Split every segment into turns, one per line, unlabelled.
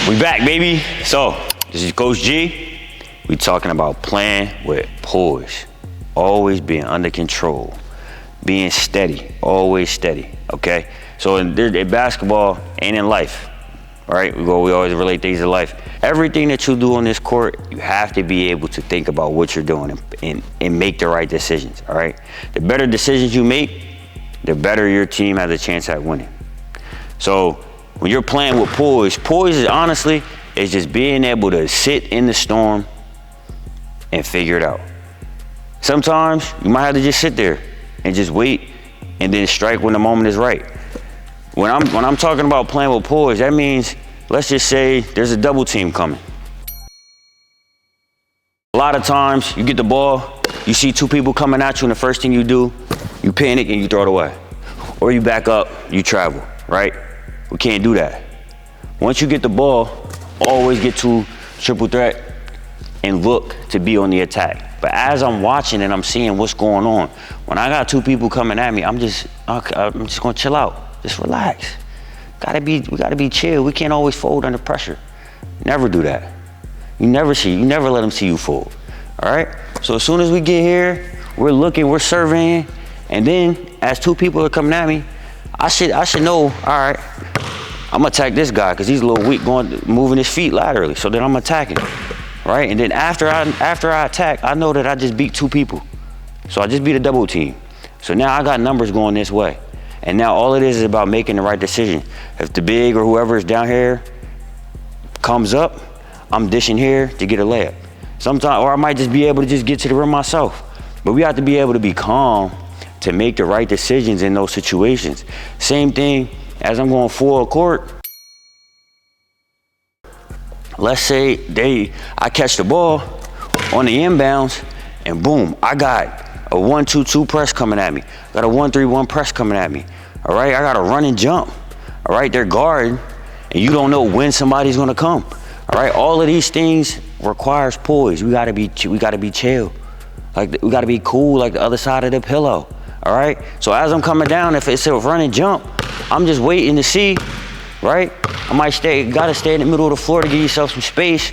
We back, baby. So, this is Coach G. We talking about playing with poise. Always being under control. Being steady, always steady, okay? So in basketball and in life, all right? We always relate things to life. Everything that you do on this court, you have to be able to think about what you're doing and make the right decisions, all right? The better decisions you make, the better your team has a chance at winning. So when you're playing with poise is honestly, is just being able to sit in the storm and figure it out. Sometimes you might have to just sit there and just wait and then strike when the moment is right. When I'm talking about playing with poise, that means, let's just say there's a double team coming. A lot of times you get the ball, you see two people coming at you, and the first thing you do, you panic and you throw it away. Or you back up, you travel, right? We can't do that. Once you get the ball, always get to triple threat and look to be on the attack. But as I'm watching and I'm seeing what's going on, when I got two people coming at me, I'm just gonna chill out, just relax. We gotta be chill. We can't always fold under pressure. Never do that. You never let them see you fold, all right? So as soon as we get here, we're looking, we're surveying, and then as two people are coming at me, I should know, all right, I'm gonna attack this guy because he's a little weak moving his feet laterally. So then I'm attacking, right? And then after I attack, I know that I just beat two people. So I just beat a double team. So now I got numbers going this way. And now all it is about making the right decision. If the big or whoever is down here comes up, I'm dishing here to get a layup. Sometimes, or I might just be able to just get to the rim myself. But we have to be able to be calm to make the right decisions in those situations. Same thing as I'm going full court. Let's say I catch the ball on the inbounds and boom, I got a 1-2-2 press coming at me. I got a 1-3-1 press coming at me. All right, I got a run and jump. All right, they're guarding and you don't know when somebody's gonna come. All right, all of these things requires poise. We gotta be chill. Like we gotta be cool like the other side of the pillow. All right, so as I'm coming down, if it's a run and jump, I'm just waiting to see, right? I might gotta stay in the middle of the floor to give yourself some space.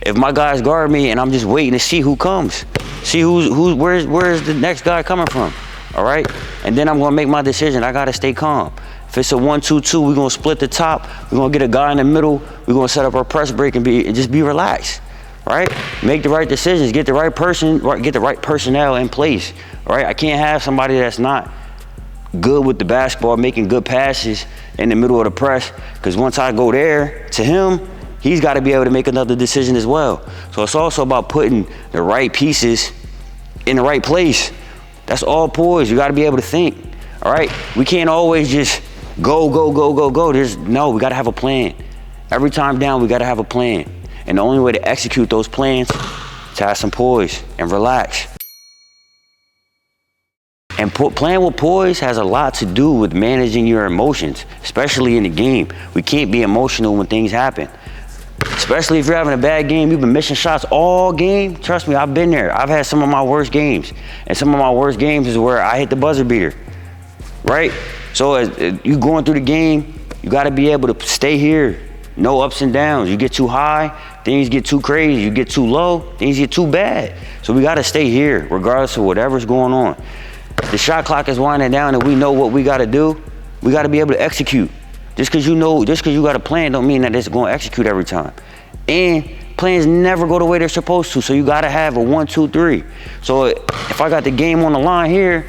If my guys guard me and I'm just waiting to see who comes, see where's the next guy coming from, all right? And then I'm gonna make my decision. I gotta stay calm. If it's a 1-2-2, we're gonna split the top. We're gonna get a guy in the middle. We're gonna set up our press break and just be relaxed, right? Make the right decisions. Get the right person. Get the right personnel in place, all right? I can't have somebody that's not good with the basketball, making good passes in the middle of the press, because once I go there to him, he's got to be able to make another decision as well. So it's also about putting the right pieces in the right place. That's all poise. You got to be able to think, all right? We can't always just go. We got to have a plan. Every time down, we got to have a plan. And the only way to execute those plans is to have some poise and relax. And playing with poise has a lot to do with managing your emotions, especially in the game. We can't be emotional when things happen. Especially if you're having a bad game, you've been missing shots all game. Trust me, I've been there. I've had some of my worst games. And some of my worst games is where I hit the buzzer beater, right? So as you going through the game, you gotta be able to stay here. No ups and downs. You get too high, things get too crazy. You get too low, things get too bad. So we gotta stay here regardless of whatever's going on. The shot clock is winding down and we know what we got to do. We got to be able to execute. Just because you got a plan don't mean that it's going to execute every time. And plans never go the way they're supposed to. So you got to have a 1-2-3. So if I got the game on the line here,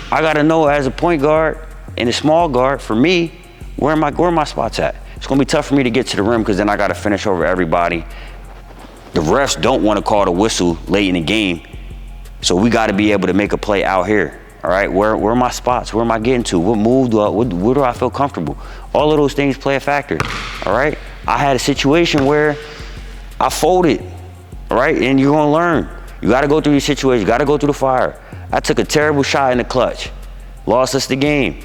I got to know as a point guard and a small guard, for me, where my spots at. It's going to be tough for me to get to the rim because then I got to finish over everybody. The refs don't want to call the whistle late in the game. So we got to be able to make a play out here, all right? Where are my spots? Where am I getting to? What move where do I feel comfortable? All of those things play a factor, all right? I had a situation where I folded, all right? And you're gonna learn. You got to go through these situations. You got to go through the fire. I took a terrible shot in the clutch, lost us the game.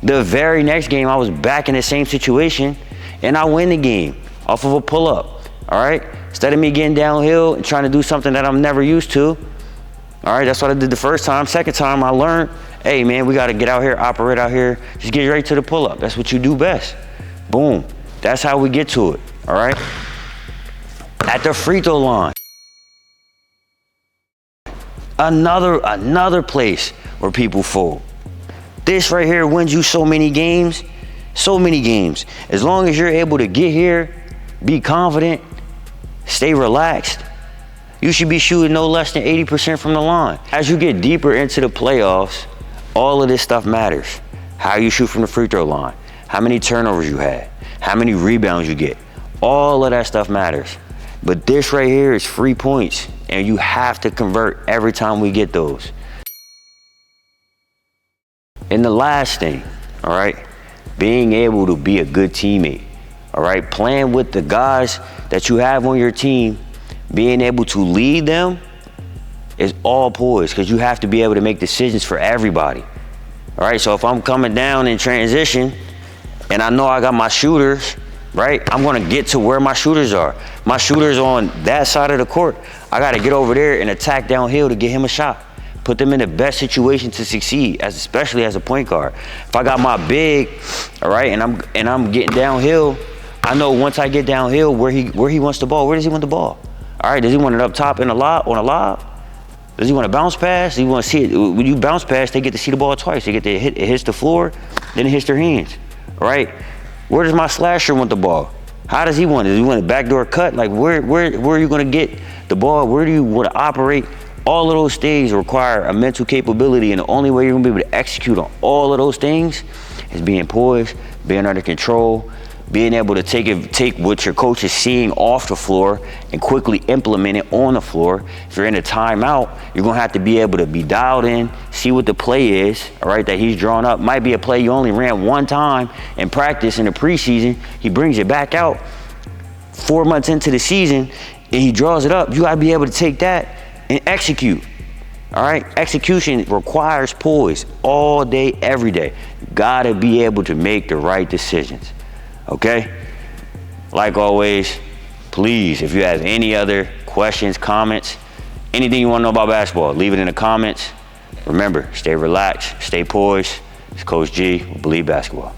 The very next game, I was back in the same situation, and I win the game off of a pull-up, all right? Instead of me getting downhill and trying to do something that I'm never used to, all right, that's what I did the first time. Second time, I learned, hey, man, we got to get out here, operate out here. Just get right to the pull-up. That's what you do best. Boom. That's how we get to it. all right? At the free throw line. Another place where people fold. This right here wins you so many games, so many games. As long as you're able to get here, be confident, stay relaxed, you should be shooting no less than 80% from the line. As you get deeper into the playoffs, all of this stuff matters. How you shoot from the free throw line, how many turnovers you had, how many rebounds you get. All of that stuff matters. But this right here is free points, and you have to convert every time we get those. And the last thing, all right, being able to be a good teammate, all right, playing with the guys that you have on your team, being able to lead them is all poise, because you have to be able to make decisions for everybody. All right, so if I'm coming down in transition and I know I got my shooters, right, I'm gonna get to where my shooters are. My shooter's on that side of the court. I gotta get over there and attack downhill to get him a shot. Put them in the best situation to succeed, especially as a point guard. If I got my big, all right, and I'm getting downhill, I know once I get downhill where he wants the ball. Where does he want the ball? All right, does he want it up top in a lob, on a lob? Does he want to bounce pass? Does he want to see it? When you bounce pass, they get to see the ball twice. They get to hit, it hits the floor, then it hits their hands, all right? Where does my slasher want the ball? How does he want it? Does he want a backdoor cut? Like where are you gonna get the ball? Where do you want to operate? All of those things require a mental capability, and the only way you're gonna be able to execute on all of those things is being poised, being under control, being able to take what your coach is seeing off the floor and quickly implement it on the floor. If you're in a timeout, you're gonna have to be able to be dialed in, see what the play is, all right, that he's drawn up. Might be a play you only ran one time in practice in the preseason. He brings it back out 4 months into the season and he draws it up. You gotta be able to take that and execute. All right, execution requires poise all day, every day. You gotta be able to make the right decisions. Okay? Like always, please, if you have any other questions, comments, anything you want to know about basketball, leave it in the comments. Remember, stay relaxed, stay poised. It's Coach G with Believe Basketball.